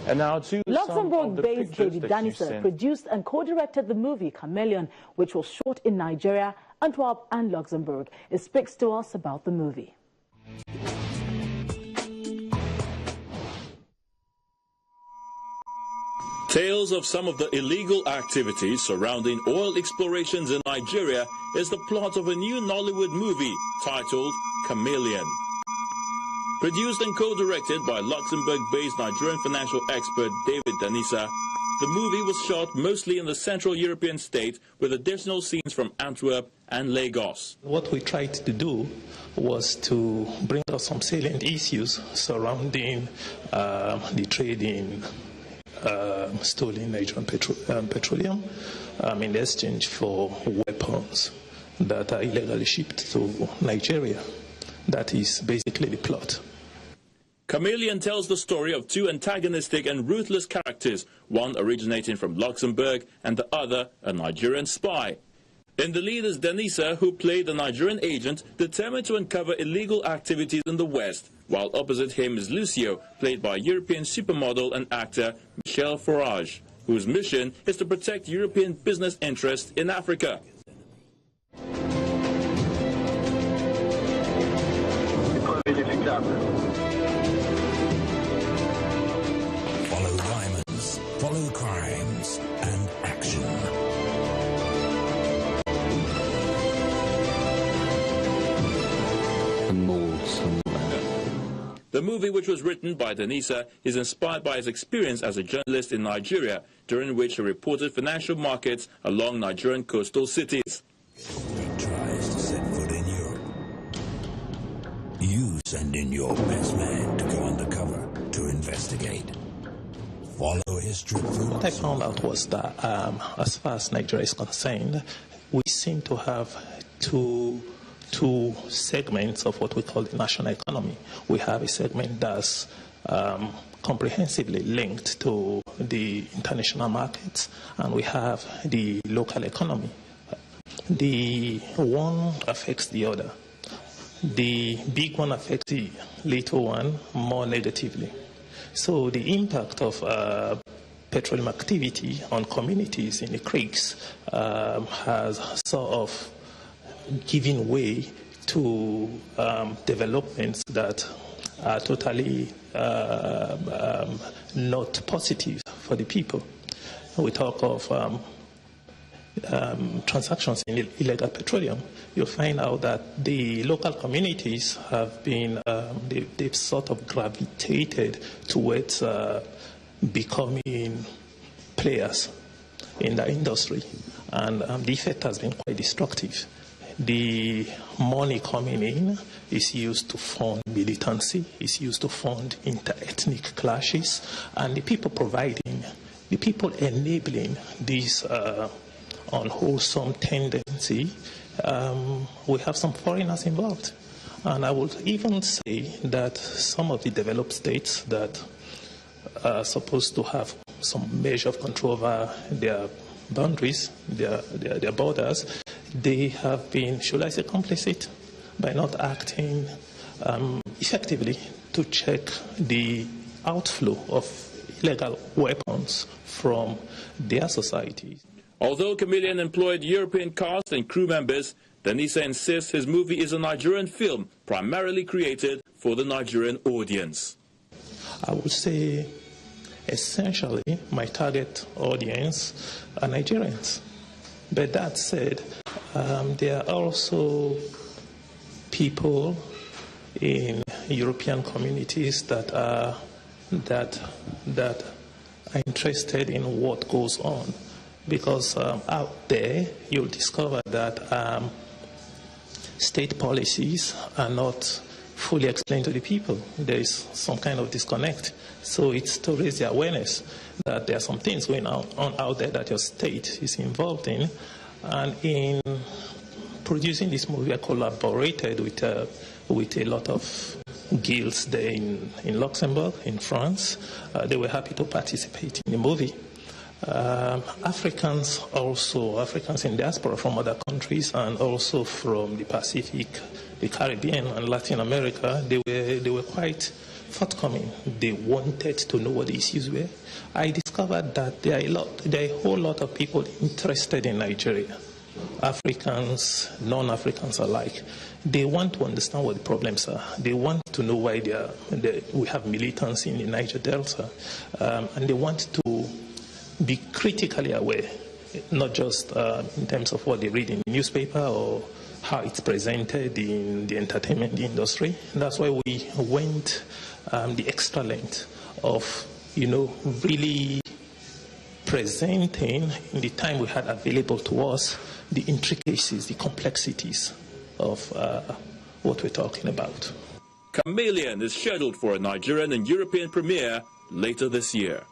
And now to Luxembourg-based David Danisa produced and co-directed the movie Chaméléon, which was shot in Nigeria, Antwerp and Luxembourg. It speaks to us about the movie. Tales of some of the illegal activities surrounding oil explorations in Nigeria is the plot of a new Nollywood movie titled Chaméléon. Produced and co-directed by Luxembourg-based Nigerian financial expert David Danisa, the movie was shot mostly in the Central European state with additional scenes from Antwerp and Lagos. What we tried to do was to bring out some salient issues surrounding the trade in stolen Nigerian petroleum in exchange for weapons that are illegally shipped to Nigeria. That is basically the plot. Chaméléon tells the story of two antagonistic and ruthless characters, one originating from Luxembourg and the other a Nigerian spy. In the lead is Danisa, who played a Nigerian agent determined to uncover illegal activities in the West, while opposite him is Lucio, played by European supermodel and actor Michel Fouarge, whose mission is to protect European business interests in Africa. Follow diamonds, follow crimes and action. The movie, which was written by Danisa, is inspired by his experience as a journalist in Nigeria, during which he reported financial markets along Nigerian coastal cities. He tries to set foot in Europe. You send in your best man to go undercover to investigate. Follow his trip routes. What I found out was that as far as Nigeria is concerned, we seem to have two segments of what we call the national economy. We have a segment that's comprehensively linked to the international markets, and we have the local economy. The one affects the other. The big one affects the little one more negatively. So the impact of petroleum activity on communities in the creeks has sort of giving way to developments that are totally not positive for the people. We talk of transactions in illegal petroleum. You'll find out that the local communities have been, they've sort of gravitated towards becoming players in the industry, and the effect has been quite destructive. The money coming in is used to fund militancy, is used to fund inter-ethnic clashes, and the people enabling this unwholesome tendency, we have some foreigners involved. And I would even say that some of the developed states that are supposed to have some measure of control over their boundaries, their borders, they have been, should I say, complicit by not acting effectively to check the outflow of illegal weapons from their societies. Although Chaméléon employed European cast and crew members, Danisa insists his movie is a Nigerian film, primarily created for the Nigerian audience. I would say, essentially, my target audience are Nigerians. But that said, there are also people in European communities that are interested in what goes on. Because out there, you'll discover that state policies are not fully explained to the people. There is some kind of disconnect. So it's to raise the awareness that there are some things going on out there that your state is involved in. And in producing this movie, I collaborated with a lot of guilds there in Luxembourg, in France. They were happy to participate in the movie. Africans in diaspora from other countries and also from the Pacific, the Caribbean and Latin America, they were quite forthcoming. They wanted to know what the issues were. I discovered that there are a whole lot of people interested in Nigeria, Africans, non-Africans alike. They want to understand what the problems are. They want to know why we have militants in the Niger Delta, and they want to be critically aware, not just in terms of what they read in the newspaper or how it's presented in the entertainment industry. And that's why we went the extra length of, really presenting in the time we had available to us the intricacies, the complexities of what we're talking about. Chaméléon is scheduled for a Nigerian and European premiere later this year.